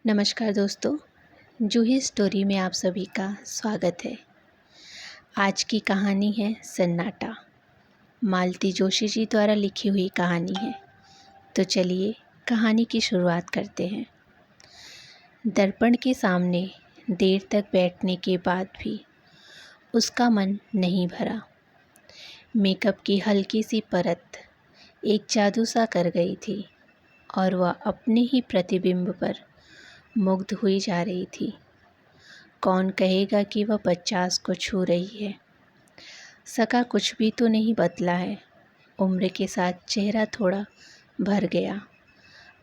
नमस्कार दोस्तों, जूही स्टोरी में आप सभी का स्वागत है। आज की कहानी है सन्नाटा। मालती जोशी जी द्वारा लिखी हुई कहानी है। तो चलिए कहानी की शुरुआत करते हैं। दर्पण के सामने देर तक बैठने के बाद भी उसका मन नहीं भरा। मेकअप की हल्की सी परत एक जादू सा कर गई थी और वह अपने ही प्रतिबिंब पर मुग्ध हुई जा रही थी। कौन कहेगा कि वह 50 को छू रही है। सका कुछ भी तो नहीं बदला है। उम्र के साथ चेहरा थोड़ा भर गया।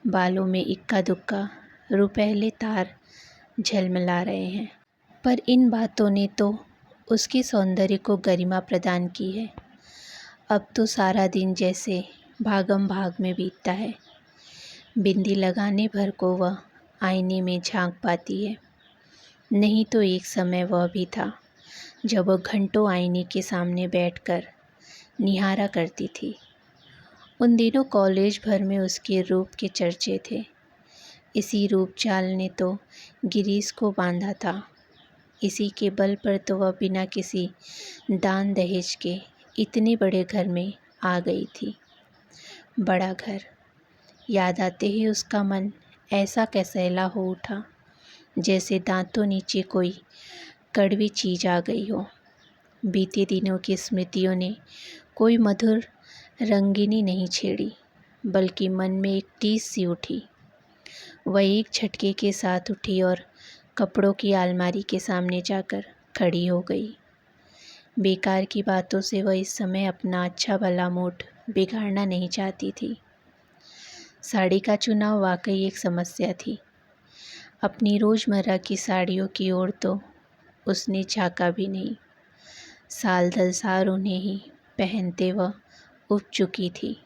बालों में इक्का दुक्का रुपहले तार झलमला रहे हैं। पर इन बातों ने तो उसके सौंदर्य को गरिमा प्रदान की है। अब तो सारा दिन जैसे भागम भाग में बीतता है। बिंदी लगाने भर को वह आईने में झांक पाती है। नहीं तो एक समय वह भी था जब वह घंटों आईने के सामने बैठकर निहारा करती थी। उन दिनों कॉलेज भर में उसके रूप के चर्चे थे। इसी रूप चाल ने तो गिरीश को बांधा था। इसी के बल पर तो वह बिना किसी दान दहेज के इतने बड़े घर में आ गई थी। बड़ा घर याद आते ही उसका मन ऐसा कसैला हो उठा जैसे दांतों नीचे कोई कड़वी चीज आ गई हो। बीते दिनों की स्मृतियों ने कोई मधुर रंगिनी नहीं छेड़ी, बल्कि मन में एक टीस सी उठी। वह एक झटके के साथ उठी और कपड़ों की अलमारी के सामने जाकर खड़ी हो गई। बेकार की बातों से वह इस समय अपना अच्छा भला मूड बिगाड़ना नहीं चाहती थी। साड़ी का चुनाव वाकई एक समस्या थी। अपनी रोज़मर्रा की साड़ियों की ओर तो उसने झांका भी नहीं। साल दर साल उन्हें ही पहनते वह उब चुकी थी।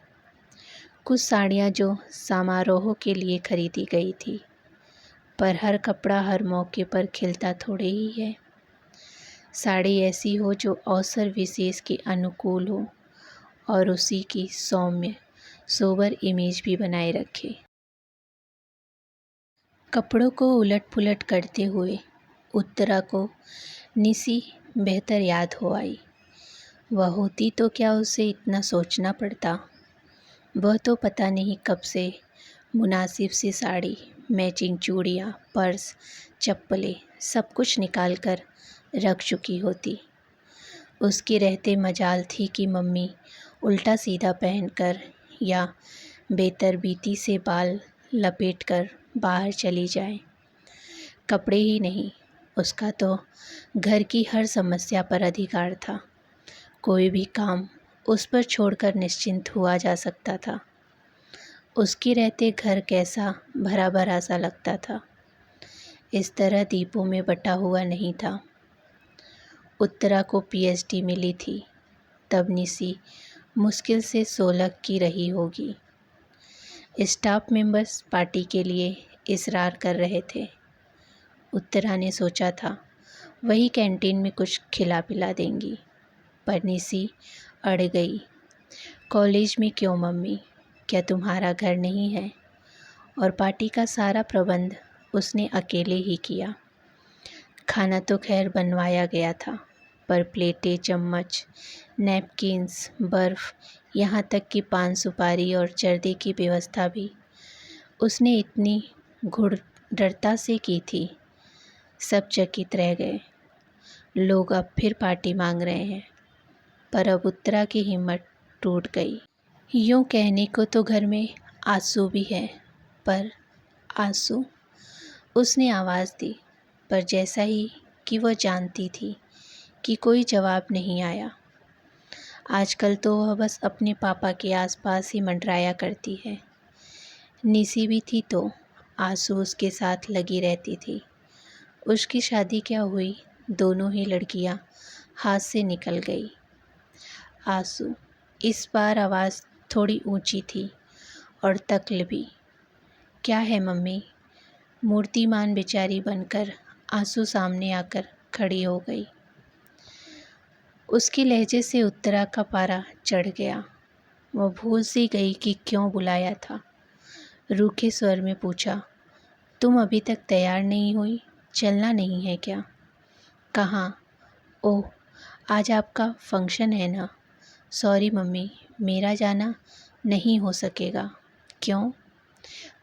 कुछ साड़ियाँ जो समारोहों के लिए खरीदी गई थी, पर हर कपड़ा हर मौके पर खिलता थोड़े ही है। साड़ी ऐसी हो जो अवसर विशेष के अनुकूल हो और उसी की सौम्य सोबर इमेज भी बनाए रखे। कपड़ों को उलट पुलट करते हुए उत्तरा को निसी बेहतर याद हो आई। वह होती तो क्या उसे इतना सोचना पड़ता। वह तो पता नहीं कब से मुनासिब सी साड़ी, मैचिंग चूड़ियाँ, पर्स, चप्पलें सब कुछ निकाल कर रख चुकी होती। उसके रहते मजाल थी कि मम्मी उल्टा सीधा पहनकर या बेतरबीती से बाल लपेटकर बाहर चली जाए। कपड़े ही नहीं, उसका तो घर की हर समस्या पर अधिकार था। कोई भी काम उस पर छोड़कर निश्चिंत हुआ जा सकता था। उसके रहते घर कैसा भरा भरा सा लगता था, इस तरह दीपों में बटा हुआ नहीं था। उत्तरा को पीएचडी मिली थी तब निसी मुश्किल से 16 की रही होगी। स्टाफ मेंबर्स पार्टी के लिए इसरार कर रहे थे। उत्तरा ने सोचा था वही कैंटीन में कुछ खिला पिला देंगी, पर निसी अड़ गई। कॉलेज में क्यों मम्मी, क्या तुम्हारा घर नहीं है? और पार्टी का सारा प्रबंध उसने अकेले ही किया। खाना तो खैर बनवाया गया था, पर प्लेटें, चम्मच, नैपकिन्स, बर्फ़, यहाँ तक कि पान सुपारी और जर्दे की व्यवस्था भी उसने इतनी घुड़दरता से की थी। सब चकित रह गए। लोग अब फिर पार्टी मांग रहे हैं, पर अब उत्तरा की हिम्मत टूट गई। यूँ कहने को तो घर में आंसू भी है, पर आंसू? उसने आवाज़ दी, पर जैसा ही कि वह जानती थी कि कोई जवाब नहीं आया। आजकल तो वह बस अपने पापा के आसपास ही मंडराया करती है। निसी भी थी तो आंसू उसके साथ लगी रहती थी। उसकी शादी क्या हुई, दोनों ही लड़कियां हाथ से निकल गई। आंसू, इस बार आवाज़ थोड़ी ऊंची थी और तक्ल भी। क्या है मम्मी? मूर्तिमान बेचारी बनकर आंसू सामने आकर खड़ी हो गई। उसके लहजे से उत्तरा का पारा चढ़ गया। वह भूल सी गई कि क्यों बुलाया था। रूखे स्वर में पूछा, तुम अभी तक तैयार नहीं हुई, चलना नहीं है क्या? कहाँ? ओह, आज आपका फंक्शन है ना? सॉरी मम्मी, मेरा जाना नहीं हो सकेगा। क्यों?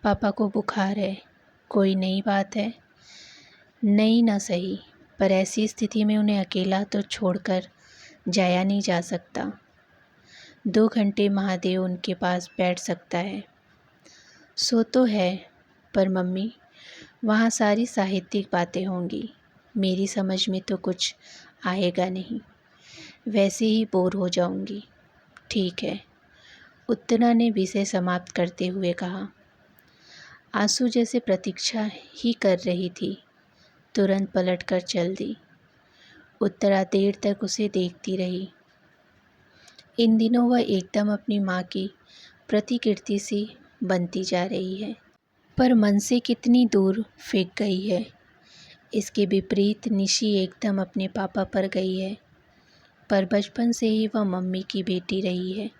पापा को बुखार है। कोई नई बात है? नई ना सही, पर ऐसी स्थिति में उन्हें अकेला तो छोड़कर जाया नहीं जा सकता। 2 घंटे महादेव उनके पास बैठ सकता है। सो तो है, पर मम्मी वहाँ सारी साहित्यिक बातें होंगी, मेरी समझ में तो कुछ आएगा नहीं, वैसे ही बोर हो जाऊंगी। ठीक है, उत्तना ने विषय समाप्त करते हुए कहा। आंसू जैसे प्रतीक्षा ही कर रही थी, तुरंत पलटकर चल दी। उत्तरा देर तक उसे देखती रही। इन दिनों वह एकदम अपनी माँ की प्रतिकृति सी बनती जा रही है, पर मन से कितनी दूर फेंक गई है। इसके विपरीत निशी एकदम अपने पापा पर गई है, पर बचपन से ही वह मम्मी की बेटी रही है।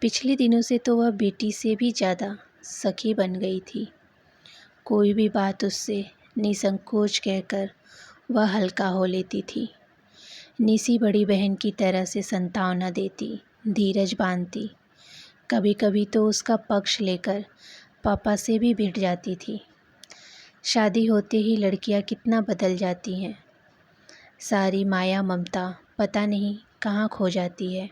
पिछले दिनों से तो वह बेटी से भी ज़्यादा सखी बन गई थी। कोई भी बात उससे निसंकोच कहकर वह हल्का हो लेती थी। निशी बड़ी बहन की तरह से संतावना देती, धीरज बांधती, कभी कभी तो उसका पक्ष लेकर पापा से भी भिड़ जाती थी। शादी होते ही लड़कियां कितना बदल जाती हैं, सारी माया ममता पता नहीं कहाँ खो जाती है।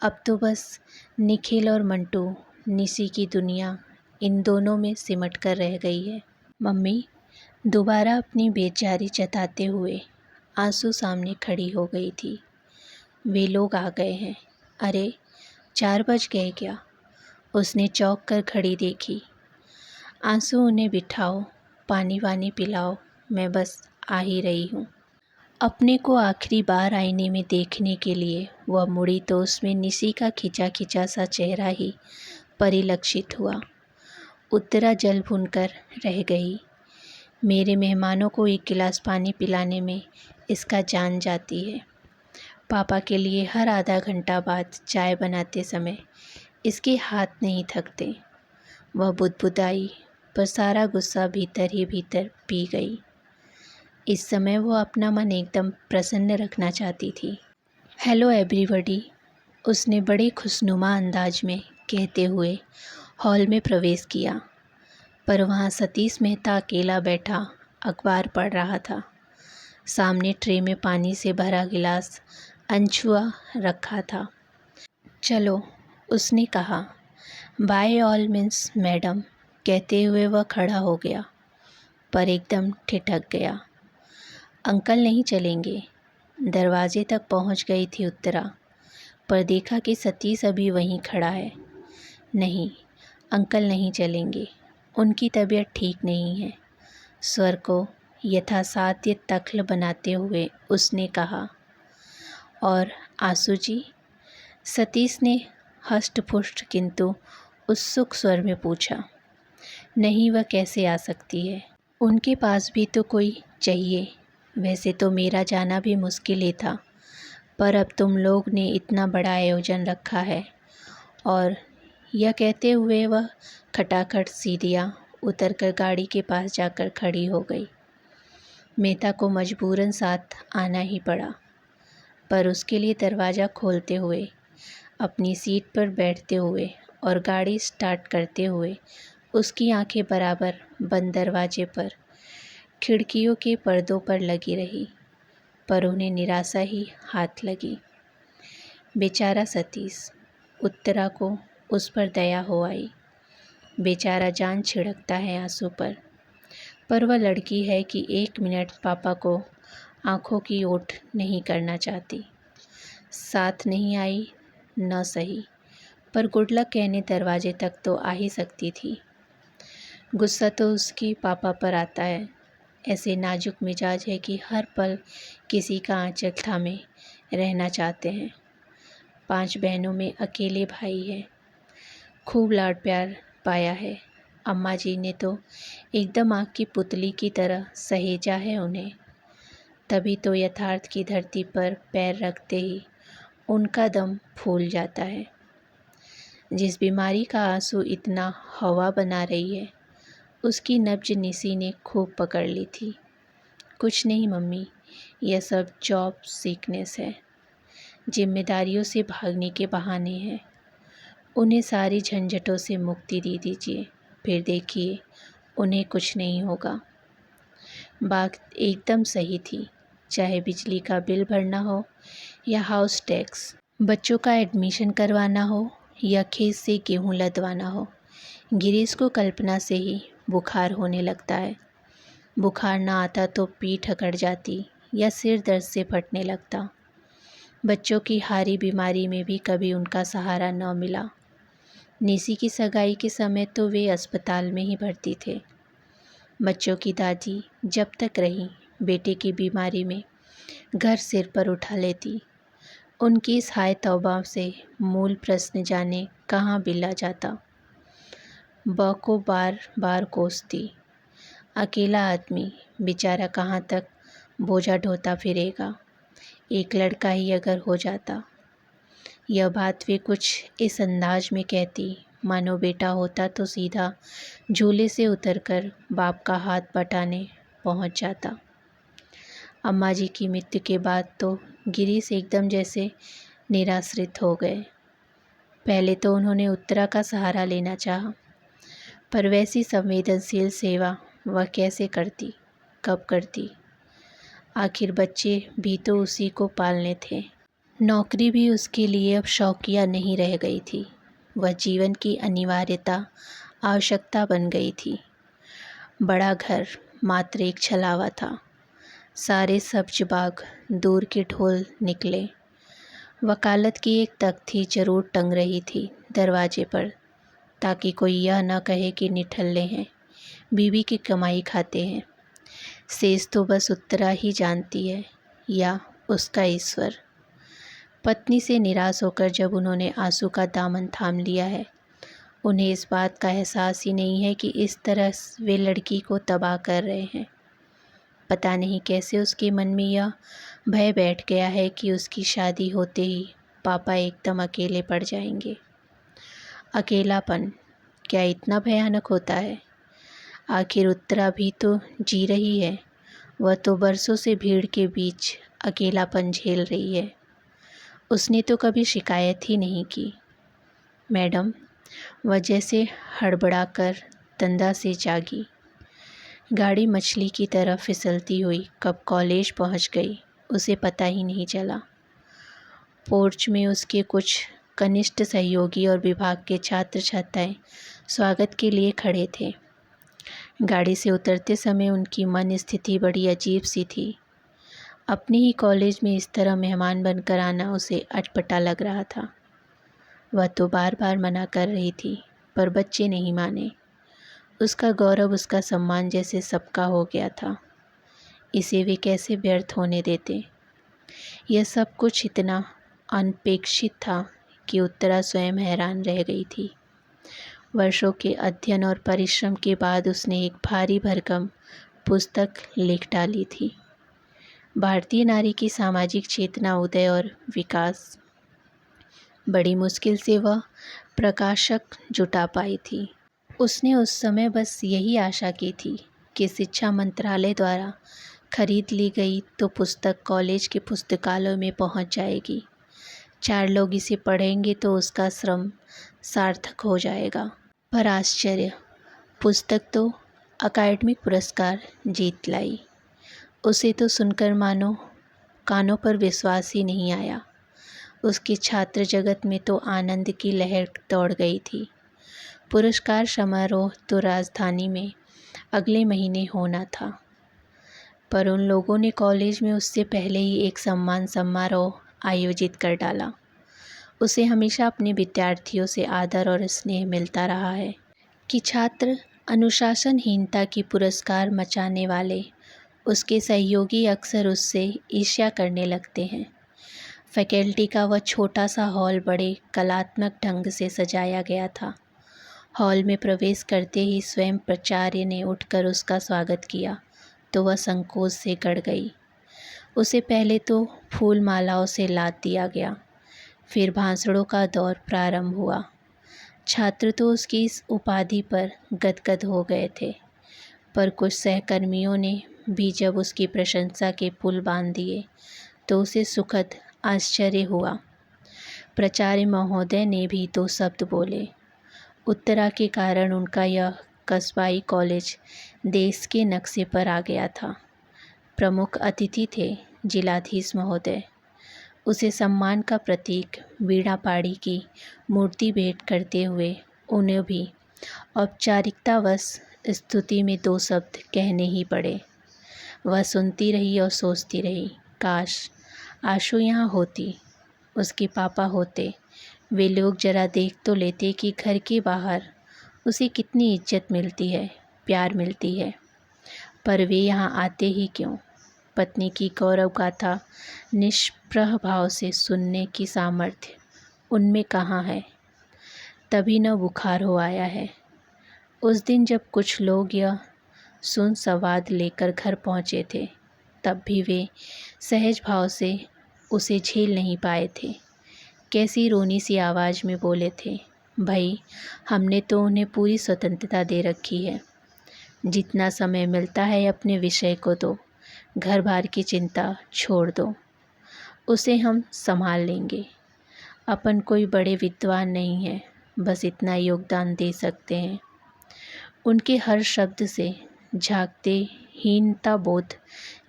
अब तो बस निखिल और मंटू, निशी की दुनिया इन दोनों में सिमट कर रह गई है। मम्मी दोबारा अपनी बेचारी जताते हुए आंसू सामने खड़ी हो गई थी। वे लोग आ गए हैं। अरे 4 बज गए क्या? उसने चौंक कर घड़ी देखी। आंसू उन्हें बिठाओ, पानी वानी पिलाओ, मैं बस आ ही रही हूँ। अपने को आखिरी बार आईने में देखने के लिए वह मुड़ी तो उसमें निशी का खिंचा खिंचा सा चेहरा ही परिलक्षित हुआ। उत्तरा जल भूनकर रह गई। मेरे मेहमानों को 1 गिलास पानी पिलाने में इसका जान जाती है। पापा के लिए हर आधा घंटा बाद चाय बनाते समय इसके हाथ नहीं थकते। वह बुदबुदाई, पर सारा गुस्सा भीतर ही भीतर पी गई। इस समय वो अपना मन एकदम प्रसन्न रखना चाहती थी। हेलो एवरीबॉडी, उसने बड़े खुशनुमा अंदाज में कहते हुए हॉल में प्रवेश किया, पर वहाँ सतीश मेहता अकेला बैठा अखबार पढ़ रहा था। सामने ट्रे में पानी से भरा गिलास अनछुआ रखा था। चलो, उसने कहा। बाय ऑल मीन्स मैडम, कहते हुए वह खड़ा हो गया, पर एकदम ठिठक गया। अंकल नहीं चलेंगे? दरवाजे तक पहुंच गई थी उत्तरा, पर देखा कि सतीश अभी वहीं खड़ा है। नहीं, अंकल नहीं चलेंगे, उनकी तबीयत ठीक नहीं है, स्वर को यथासाध्य तख्ल बनाते हुए उसने कहा। और आंसू जी? सतीश ने हष्ट-पुष्ट किंतु उत्सुक स्वर में पूछा। नहीं, वह कैसे आ सकती है? उनके पास भी तो कोई चाहिए। वैसे तो मेरा जाना भी मुश्किल ही था, पर अब तुम लोग ने इतना बड़ा आयोजन रखा है। और यह कहते हुए वह खटाखट सीढ़ियाँ उतरकर गाड़ी के पास जाकर खड़ी हो गई। मेहता को मजबूरन साथ आना ही पड़ा, पर उसके लिए दरवाज़ा खोलते हुए, अपनी सीट पर बैठते हुए और गाड़ी स्टार्ट करते हुए उसकी आंखें बराबर बंद दरवाजे पर, खिड़कियों के पर्दों पर लगी रही, पर उन्हें निराशा ही हाथ लगी। बेचारा सतीश, उत्तरा को उस पर दया हो आई। बेचारा जान छिड़कता है आंसू पर वह लड़की है कि 1 मिनट पापा को आंखों की ओट नहीं करना चाहती। साथ नहीं आई न सही, पर गुड लक कहने दरवाजे तक तो आ ही सकती थी। गुस्सा तो उसकी पापा पर आता है। ऐसे नाजुक मिजाज है कि हर पल किसी का आंचल थामे रहना चाहते हैं। 5 बहनों में अकेले भाई है। खूब लाड प्यार पाया है। अम्मा जी ने तो एकदम आँख की पुतली की तरह सहेजा है उन्हें। तभी तो यथार्थ की धरती पर पैर रखते ही उनका दम फूल जाता है। जिस बीमारी का आंसू इतना हवा बना रही है, उसकी नब्ज निसी ने खूब पकड़ ली थी। कुछ नहीं मम्मी, यह सब जॉब सीकनेस है, जिम्मेदारियों से भागने के बहाने हैं। उन्हें सारी झंझटों से मुक्ति दे दीजिए, फिर देखिए उन्हें कुछ नहीं होगा। बात एकदम सही थी, चाहे बिजली का बिल भरना हो या हाउस टैक्स, बच्चों का एडमिशन करवाना हो या खेत से गेहूं लदवाना हो। गिरीश को कल्पना से ही बुखार होने लगता है। बुखार ना आता तो पीठ अकड़ जाती या सिर दर्द से फटने लगता। बच्चों की हारी बीमारी में भी कभी उनका सहारा न मिला। निसी की सगाई के समय तो वे अस्पताल में ही भर्ती थे। बच्चों की दादी जब तक रही, बेटे की बीमारी में घर सिर पर उठा लेती। उनकी इस हाय तौबा से मूल प्रश्न जाने कहाँ बिला जाता। बा को बार बार कोसती। अकेला आदमी बेचारा कहाँ तक बोझा ढोता फिरेगा, एक लड़का ही अगर हो जाता। यह बात वे कुछ इस अंदाज में कहती मानो बेटा होता तो सीधा झूले से उतरकर बाप का हाथ बटाने पहुंच जाता। अम्मा जी की मृत्यु के बाद तो गिरीश एकदम जैसे निराश्रित हो गए। पहले तो उन्होंने उत्तरा का सहारा लेना चाहा, पर वैसी संवेदनशील सेवा वह कैसे करती, कब करती। आखिर बच्चे भी तो उसी को पालने थे। नौकरी भी उसके लिए अब शौकिया नहीं रह गई थी, वह जीवन की अनिवार्यता, आवश्यकता बन गई थी। बड़ा घर मात्र एक छलावा था। सारे सब्ज बाग दूर के ढोल निकले। वकालत की एक तख्ती जरूर टंग रही थी दरवाजे पर, ताकि कोई यह न कहे कि निठल्ले हैं, बीवी की कमाई खाते हैं। शेष तो बस उत्तरा ही जानती है या उसका ईश्वर। पत्नी से निराश होकर जब उन्होंने आंसू का दामन थाम लिया है, उन्हें इस बात का एहसास ही नहीं है कि इस तरह वे लड़की को तबाह कर रहे हैं। पता नहीं कैसे उसके मन में यह भय बैठ गया है कि उसकी शादी होते ही पापा एकदम अकेले पड़ जाएंगे। अकेलापन क्या इतना भयानक होता है? आखिर उत्तरा भी तो जी रही है, वह तो बरसों से भीड़ के बीच अकेलापन झेल रही है। उसने तो कभी शिकायत ही नहीं की। मैडम, वह जैसे हड़बड़ाकर तंदा से जागी। गाड़ी मछली की तरह फिसलती हुई कब कॉलेज पहुंच गई उसे पता ही नहीं चला। पोर्च में उसके कुछ कनिष्ठ सहयोगी और विभाग के छात्र छात्राएं स्वागत के लिए खड़े थे। गाड़ी से उतरते समय उनकी मन स्थिति बड़ी अजीब सी थी। अपने ही कॉलेज में इस तरह मेहमान बनकर आना उसे अटपटा लग रहा था। वह तो बार बार मना कर रही थी, पर बच्चे नहीं माने। उसका गौरव, उसका सम्मान जैसे सबका हो गया था, इसे वे कैसे व्यर्थ होने देते। यह सब कुछ इतना अनपेक्षित था कि उत्तरा स्वयं हैरान रह गई थी। वर्षों के अध्ययन और परिश्रम के बाद उसने एक भारी भरकम पुस्तक लिख डाली थी, भारतीय नारी की सामाजिक चेतना, उदय और विकास। बड़ी मुश्किल से वह प्रकाशक जुटा पाई थी। उसने उस समय बस यही आशा की थी कि शिक्षा मंत्रालय द्वारा खरीद ली गई तो पुस्तक कॉलेज के पुस्तकालयों में पहुंच जाएगी। 4 लोग इसे पढ़ेंगे तो उसका श्रम सार्थक हो जाएगा। पर आश्चर्य, पुस्तक तो अकादमिक पुरस्कार जीत लाई। उसे तो सुनकर मानो कानों पर विश्वास ही नहीं आया। उसके छात्र जगत में तो आनंद की लहर दौड़ गई थी। पुरस्कार समारोह तो राजधानी में अगले महीने होना था, पर उन लोगों ने कॉलेज में उससे पहले ही एक सम्मान समारोह आयोजित कर डाला। उसे हमेशा अपने विद्यार्थियों से आदर और स्नेह मिलता रहा है कि छात्र अनुशासनहीनता की पुरस्कार मचाने वाले उसके सहयोगी अक्सर उससे ईर्ष्या करने लगते हैं। फैकल्टी का वह छोटा सा हॉल बड़े कलात्मक ढंग से सजाया गया था। हॉल में प्रवेश करते ही स्वयं प्राचार्य ने उठकर उसका स्वागत किया तो वह संकोच से गड़ गई। उसे पहले तो फूल मालाओं से लाद दिया गया, फिर भाषणों का दौर प्रारंभ हुआ। छात्र तो उसकी इस उपाधि पर गदगद हो गए थे। पर कुछ सहकर्मियों ने भी जब उसकी प्रशंसा के पुल बांध दिए तो उसे सुखद आश्चर्य हुआ। प्राचार्य महोदय ने भी 2 शब्द बोले। उत्तरा के कारण उनका यह कस्बाई कॉलेज देश के नक्शे पर आ गया था। प्रमुख अतिथि थे जिलाधीश महोदय। उसे सम्मान का प्रतीक वीणा पाड़ी की मूर्ति भेंट करते हुए उन्हें भी औपचारिकतावश स्तुति में 2 शब्द कहने ही पड़े। वह सुनती रही और सोचती रही, काश आशु यहाँ होती, उसके पापा होते। वे लोग जरा देख तो लेते कि घर के बाहर उसे कितनी इज्जत मिलती है, प्यार मिलती है। पर वे यहाँ आते ही क्यों? पत्नी की गौरव गाथा निष्प्रह भाव से सुनने की सामर्थ्य उनमें कहाँ है? तभी न बुखार हो आया है। उस दिन जब कुछ लोग यह सुन संवाद लेकर घर पहुँचे थे, तब भी वे सहज भाव से उसे झेल नहीं पाए थे। कैसी रोनी सी आवाज़ में बोले थे, भाई हमने तो उन्हें पूरी स्वतंत्रता दे रखी है। जितना समय मिलता है अपने विषय को दो, घर बार की चिंता छोड़ दो, उसे हम संभाल लेंगे। अपन कोई बड़े विद्वान नहीं है, बस इतना योगदान दे सकते हैं। उनके हर शब्द से झांकते हीनता बोध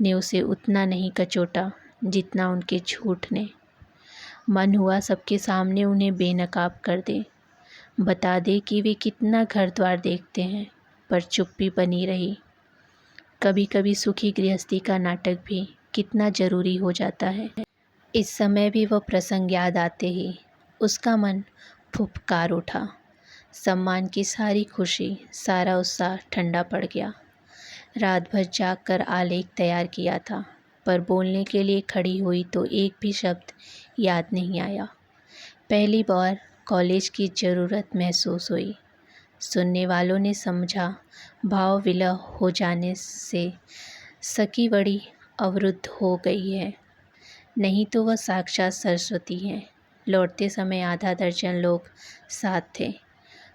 ने उसे उतना नहीं कचोटा जितना उनके झूठ ने। मन हुआ सबके सामने उन्हें बेनकाब कर दे, बता दे कि वे कितना घर द्वार देखते हैं, पर चुप्पी बनी रही। कभी कभी सुखी गृहस्थी का नाटक भी कितना ज़रूरी हो जाता है। इस समय भी वह प्रसंग याद आते ही उसका मन फुफकार उठा। सम्मान की सारी खुशी, सारा उत्साह ठंडा पड़ गया। रात भर जाग कर आलेख तैयार किया था, पर बोलने के लिए खड़ी हुई तो एक भी शब्द याद नहीं आया। पहली बार कॉलेज की ज़रूरत महसूस हुई। सुनने वालों ने समझा भाव विलय हो जाने से सखी बड़ी अवरुद्ध हो गई है, नहीं तो वह साक्षात सरस्वती हैं। लौटते समय आधा दर्जन लोग साथ थे।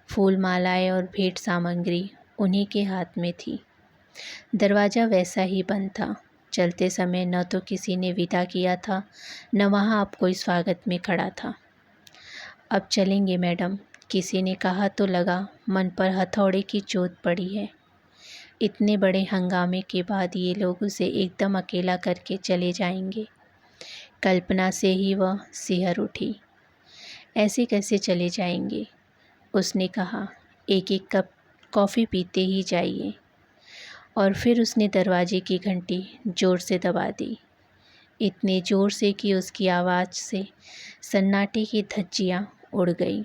फूल मालाएं और भेंट सामग्री उन्हीं के हाथ में थी। दरवाज़ा वैसा ही बंद था। चलते समय न तो किसी ने विदा किया था, न वहाँ अब कोई स्वागत में खड़ा था। अब चलेंगे मैडम, किसी ने कहा तो लगा मन पर हथौड़े की चोट पड़ी है। इतने बड़े हंगामे के बाद ये लोग उसे एकदम अकेला करके चले जाएंगे। कल्पना से ही वह सिहर उठी। ऐसे कैसे चले जाएंगे? उसने कहा, एक एक कप कॉफ़ी पीते ही जाइए। और फिर उसने दरवाजे की घंटी ज़ोर से दबा दी, इतने ज़ोर से कि उसकी आवाज़ से सन्नाटे की धज्जियाँ उड़ गईं।